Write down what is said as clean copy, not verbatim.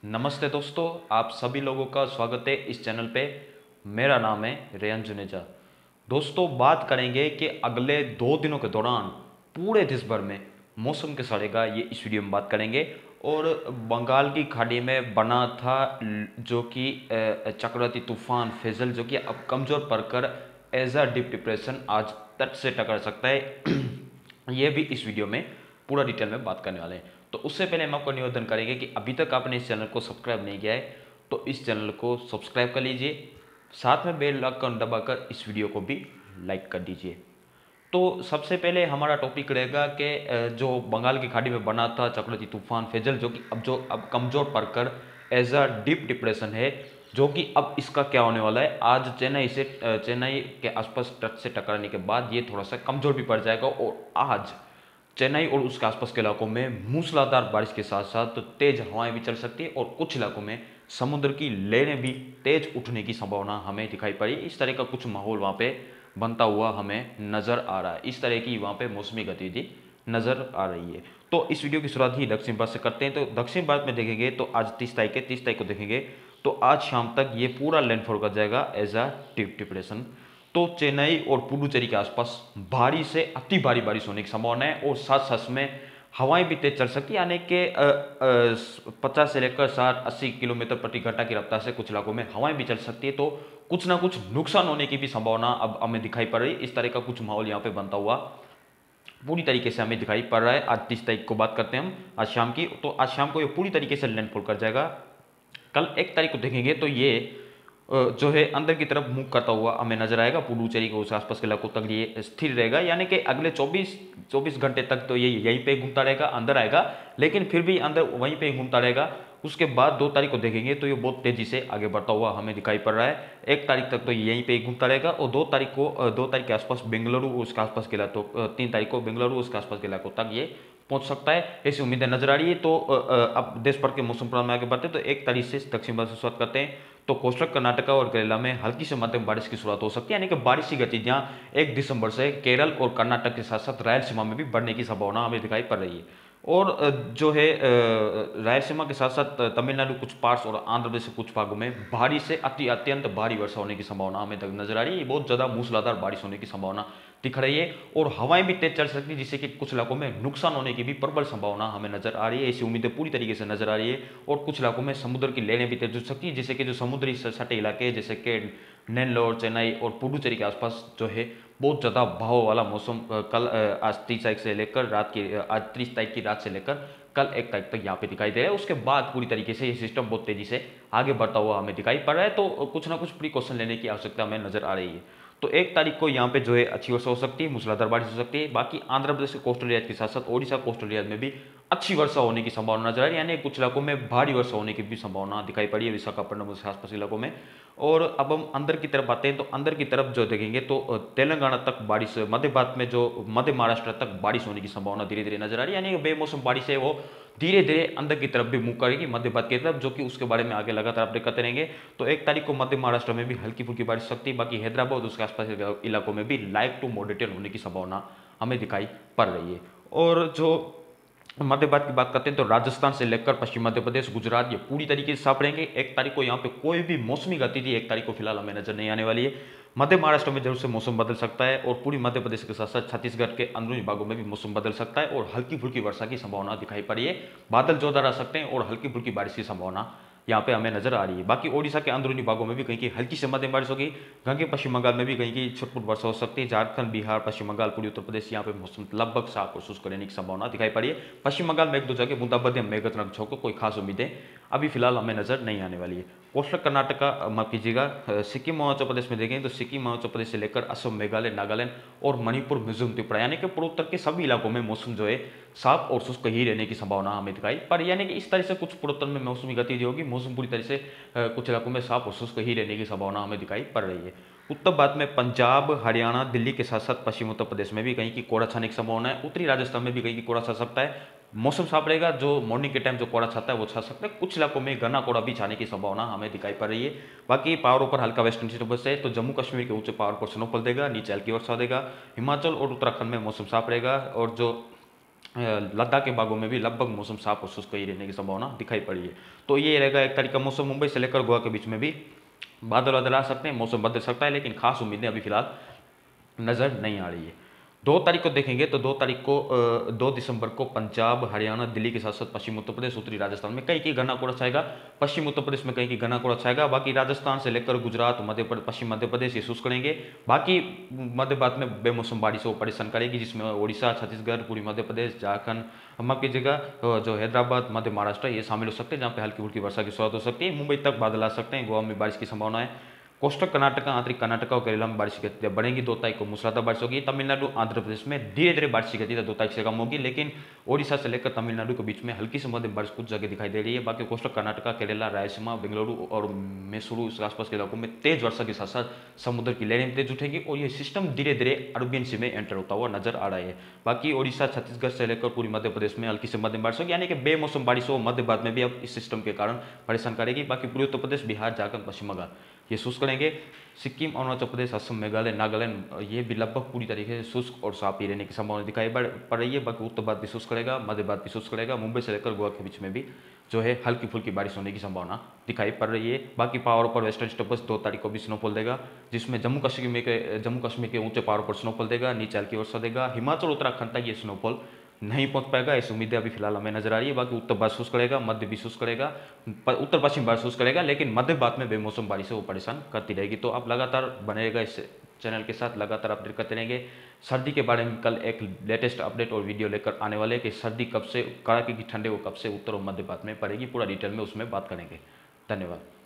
नमस्ते दोस्तों, आप सभी लोगों का स्वागत है इस चैनल पे। मेरा नाम है रेयन जुनेजा। दोस्तों, बात करेंगे कि अगले 2 दिनों के दौरान पूरे देश भर में मौसम कैसा रहेगा, ये इस वीडियो में बात करेंगे। और बंगाल की खाड़ी में बना था जो कि चक्रवाती तूफान फैजल, जो कि अब कमज़ोर पड़कर एज अ डीप डिप्रेशन आज तट से टकरा सकता है। ये भी इस वीडियो में पूरा डिटेल में बात करने वाले हैं। तो उससे पहले हम आपको निवेदन करेंगे कि अभी तक आपने इस चैनल को सब्सक्राइब नहीं किया है तो इस चैनल को सब्सक्राइब कर लीजिए, साथ में बेल आइकन दबाकर इस वीडियो को भी लाइक कर दीजिए। तो सबसे पहले हमारा टॉपिक रहेगा कि जो बंगाल की खाड़ी में बना था चक्रवाती तूफान फैजल, जो अब कमज़ोर पड़कर एज अ डीप डिप्रेशन है, जो कि अब इसका क्या होने वाला है। आज चेन्नई के आसपास तट से टकराने के बाद ये थोड़ा सा कमज़ोर भी पड़ जाएगा और आज चेन्नई और उसके आसपास के इलाकों में मूसलाधार बारिश के साथ साथ तेज हवाएं भी चल सकती है और कुछ इलाकों में समुद्र की लहरें भी तेज उठने की संभावना हमें दिखाई पड़ी। इस तरह का कुछ माहौल वहाँ पे बनता हुआ हमें नज़र आ रहा है। इस तरह की वहाँ पे मौसमी गतिविधि नज़र आ रही है। तो इस वीडियो की शुरुआत ही दक्षिण भारत से करते हैं। तो दक्षिण भारत में देखेंगे तो आज 30 तारीख को देखेंगे तो आज शाम तक ये पूरा लैंडफॉल कर जाएगा एज अ डीप डिप्रेशन। तो चेन्नई और पुडुचेरी के आसपास भारी से अति भारी बारिश होने की संभावना है और साथ साथ में हवाएं भी तेज चल सकती है, यानी कि 50 से लेकर 60-80 किलोमीटर प्रति घंटा की रफ्तार से कुछ इलाकों में हवाएं भी चल सकती है। तो कुछ ना कुछ नुकसान होने की भी संभावना अब हमें दिखाई पड़ रही है। इस तरह का कुछ माहौल यहाँ पे बनता हुआ पूरी तरीके से हमें दिखाई पड़ रहा है। आज 30 तारीख को बात करते हैं हम आज शाम की। तो आज शाम को ये पूरी तरीके से लैंडफॉल कर जाएगा। कल 1 तारीख को देखेंगे तो ये जो है अंदर की तरफ मूव करता हुआ हमें नजर आएगा। पुडुचेरी के उस आसपास के इलाकों तक ये स्थिर रहेगा, यानी कि अगले 24 घंटे तक तो ये यहीं पे घूमता रहेगा, अंदर आएगा लेकिन फिर भी अंदर वहीं पे घूमता रहेगा। उसके बाद 2 तारीख को देखेंगे तो ये बहुत तेजी से आगे बढ़ता हुआ हमें दिखाई पड़ रहा है। 1 तारीख तक तो ये यहीं पे घूमता रहेगा और 2 तारीख के आसपास बेंगलुरु उसके आसपास के इलाकों 3 तारीख को बेंगलुरु उसके आसपास के इलाकों तक ये पहुंच सकता है, ऐसी उम्मीदें नजर आ रही है। तो अब देश भर के मौसम प्लान में आगे बढ़ते हैं। तो 1 तारीख से दक्षिण भारत से शुरुआत करते हैं। तो कोस्टल कर्नाटका और केरला में हल्की से मध्यम बारिश की शुरुआत हो सकती है, यानी कि बारिश की गतिविधियां 1 दिसंबर से केरल और कर्नाटक के साथ साथ रायलसीमा में भी बढ़ने की संभावना हमें दिखाई पड़ रही है। और जो है रायलसीमा के साथ साथ तमिलनाडु कुछ पार्ट्स और आंध्र प्रदेश के कुछ भागों में भारी से अत्यंत भारी वर्षा होने की संभावना हमें तक नजर आ रही है। बहुत ज्यादा मूसलाधार बारिश होने की संभावना दिख रही है और हवाएं भी तेज चल सकती है, जिससे कि कुछ इलाकों में नुकसान होने की भी प्रबल संभावना हमें नजर आ रही है। ऐसी उम्मीदें पूरी तरीके से नजर आ रही है और कुछ इलाकों में समुद्र की लहरें भी तेज हो सकती है, जिससे कि जो समुद्री सटे इलाके हैं जैसे कि नेल्लोर, चेन्नई और पुडुचेरी के आसपास जो है बहुत ज़्यादा बहाव वाला मौसम कल आज 30 तारीख से लेकर आज 30 तारीख की रात से लेकर कल 1 तारीख तक यहाँ पे दिखाई दे रहा है। उसके बाद पूरी तरीके से ये सिस्टम बहुत तेजी से आगे बढ़ता हुआ हमें दिखाई पड़ रहा है। तो कुछ ना कुछ प्रिकॉशन लेने की आवश्यकता हमें नजर आ रही है। तो 1 तारीख को यहाँ पे जो है अच्छी वर्षा हो सकती है, मूसलाधार बारिश हो सकती है। बाकी आंध्र प्रदेश के कोस्टल एरिया के साथ साथ ओडिशा कोस्टल एरिया में भी अच्छी वर्षा होने की संभावना नजर आ रही है, यानी कुछ इलाकों में भारी वर्षा होने की भी संभावना दिखाई पड़ी है विशाखापट्टनम और आसपास इलाकों में। और अब हम अंदर की तरफ आते हैं। तो अंदर की तरफ जो देखेंगे तो तेलंगाना तक बारिश, मध्य भारत में जो मध्य महाराष्ट्र तक बारिश होने की संभावना धीरे धीरे नजर आ रही है, यानी बेमौसम बारिश है वो धीरे धीरे अंदर की तरफ भी मुंह करेगी, मध्य भारत की तरफ, जो कि उसके बारे में आगे लगातार अपडेट करते रहेंगे। तो 1 तारीख को मध्य महाराष्ट्र में भी हल्की फुल्की बारिश हो सकती है। बाकी हैदराबाद उसके आसपास के इलाकों में भी लाइट टू मॉडरेट होने की संभावना हमें दिखाई पड़ रही है। और जो मध्य भारत की बात करते हैं तो राजस्थान से लेकर पश्चिम मध्य प्रदेश, गुजरात, ये पूरी तरीके से साफ रहेंगे। 1 तारीख को यहाँ पे कोई भी मौसमी गतिविधि 1 तारीख को फिलहाल हमें नजर नहीं आने वाली है। मध्य महाराष्ट्र में जरूर से मौसम बदल सकता है और पूरी मध्य प्रदेश के साथ साथ छत्तीसगढ़ के अंदरूनी भागों में भी मौसम बदल सकता है और हल्की फुल्की वर्षा की संभावना दिखाई पड़ी है। बादल जोरदार आ सकते हैं और हल्की फुल्की बारिश की संभावना यहाँ पे हमें नजर आ रही है। बाकी ओडिशा के अंदरूनी भागों में भी कहीं की हल्की से मध्यम बारिश होगी। गंगे पश्चिम बंगाल में भी कहीं की छुटपुट वर्षा हो सकती है। झारखंड, बिहार, पश्चिम बंगाल, पूर्वी उत्तर प्रदेश, यहाँ पे मौसम लगभग साफ और शुष्क रहने की संभावना दिखाई पड़ी है। पश्चिम बंगाल में 1-2 जगह बूंदाबांदी या मेघगर्जन को कोई खास उम्मीदें अभी फिलहाल हमें नजर नहीं आने वाली है। कोस्टल कर्नाटका माफ कीजिएगा, सिक्किम अरुणाचल प्रदेश में देखें तो सिक्किम अरुणाचल प्रदेश से लेकर असम, मेघालय, नागालैंड और मणिपुर, मिजोरम, त्रिपुरा, यानी कि पूर्वोत्तर के सभी इलाकों में मौसम जो है साफ और शुष्क ही रहने की संभावना हमें दिखाई पर, यानी कि इस तरह से कुछ पूर्वोत्तर में मौसमी गतिविधि होगी। मौसम पूरी तरह से कुछ इलाकों में साफ और शुष्क ही रहने की संभावना हमें दिखाई पड़ रही है। उत्तर भारत में पंजाब, हरियाणा, दिल्ली के साथ साथ पश्चिम उत्तर प्रदेश में भी कहीं की कोहरा छाने की संभावना है। उत्तरी राजस्थान में भी कहीं की कोहरा छा सकता है। मौसम साफ रहेगा, जो मॉर्निंग के टाइम जो कोहरा छाता है वो छा सकता है। कुछ इलाकों में घना कोहरा भी छाने की संभावना हमें दिखाई पड़ रही है। बाकी पहाड़ों पर हल्का वेस्टर्न डिस्टर्बेंस है तो जम्मू कश्मीर के ऊंचे पहाड़ पर स्नोफॉल देगा, नीचे हल्की वर्षा देगा। हिमाचल और उत्तराखंड में मौसम साफ रहेगा और जो लद्दाख के भागों में भी लगभग मौसम साफ और शुष्क ही रहने की संभावना दिखाई पड़ी है। तो ये रहेगा एक तारीख का मौसम। मुंबई से लेकर गोवा के बीच में भी बादल वादल आ सकते हैं, मौसम बदल सकता है, लेकिन खास उम्मीदें अभी फिलहाल नज़र नहीं आ रही है। 2 तारीख को देखेंगे तो 2 तारीख को 2 दिसंबर को पंजाब, हरियाणा, दिल्ली के साथ साथ पश्चिम उत्तर प्रदेश, उत्तरी राजस्थान में कहीं की घना कोहरा छाएगा। पश्चिम उत्तर प्रदेश में कहीं की घना कोहरा छाएगा। बाकी राजस्थान से लेकर गुजरात, मध्य प्रदेश, पश्चिम मध्य प्रदेश ये शुष्क रहेंगे। बाकी मध्य भारत में बेमौसम बारिश हो परेशान करेगी, जिसमें उड़ीसा, छत्तीसगढ़, पूर्वी मध्य प्रदेश, झारखंड, हम आपकी जगह जो हैदराबाद, मध्य महाराष्ट्र ये शामिल हो सकते हैं, जहाँ पे हल्की फुल्की वर्षा की शुरुआत हो सकती है। मुंबई तक बादल आ सकते हैं। गोवा में बारिश की संभावना है। कोस्टल कर्नाटका, आंतरिक कर्नाटका और केरला में बारिश की गति बढ़ेंगी। 2 तारीख को मूसलाधार बारिश होगी। तमिलनाडु, आंध्र प्रदेश में धीरे धीरे बारिश की गति 2 तारीख से कम होगी, लेकिन ओडिशा से लेकर तमिलनाडु के बीच में हल्की से मध्यम बारिश कुछ जगह दिखाई दे रही है। बाकी कोस्टल कर्नाटका, केरला, रायलसीमा, बेंगलुरु और मैसूरू इसके आसपास के इलाकों में तेज वर्षा के साथ साथ समुद्र की लहरें तेज उठेगी और ये सिस्टम धीरे धीरे अरबियन सी में एंटर होता हुआ नजर आ रहा है। बाकी ओडिशा, छत्तीसगढ़ से लेकर पूरी मध्य प्रदेश में हल्की से मध्यम बारिश होगी, यानी कि बेमौसम बारिश हो मध्य भारत में भी अब इस सिस्टम के कारण परेशान करेगी। बाकी पूर्वी उत्तर प्रदेश, बिहार, झारखंड, पश्चिम बंगाल ये शुष्क रहेंगे। सिक्किम, अरुणाचल प्रदेश, असम, मेघालय, नागालैंड ये भी लगभग पूरी तरीके से शुष्क और साफ ही रहने की संभावना दिखाई पड़ रही है। बाकी उत्तर भारत भी शुष्क रहेगा, मध्य भारत भी शुष्क रहेगा। मुंबई से लेकर गोवा के बीच में भी जो है हल्की फुल्की बारिश होने की संभावना दिखाई पड़ रही है। बाकी पहाड़ों पर वेस्टर्न स्टेप्स 2 तारीख को भी स्नोफॉल देगा, जिसमें जम्मू कश्मीर के ऊंचे पहाड़ों पर स्नोफॉल देगा, नीचे हल्की वर्षा देगा। हिमाचल, उत्तराखंड तक ये स्नोफॉल नहीं पहुंच पाएगा, ऐसी उम्मीदें अभी फिलहाल हमें नजर आ रही है। बाकी उत्तर भारत शुष्क करेगा, मध्य भी शुष्क करेगा, उत्तर पश्चिम भारत शुष्क करेगा, लेकिन मध्य भारत में बेमौसम बारिश से वो परेशान करती रहेगी। तो आप लगातार बने रहेगा इस चैनल के साथ, लगातार अपडेट करते रहेंगे। सर्दी के बारे में कल एक लेटेस्ट अपडेट और वीडियो लेकर आने वाले कि सर्दी कब से, कड़ाके की ठंडे वो कब से उत्तर और मध्य भारत में पड़ेगी, पूरा डिटेल में उसमें बात करेंगे। धन्यवाद।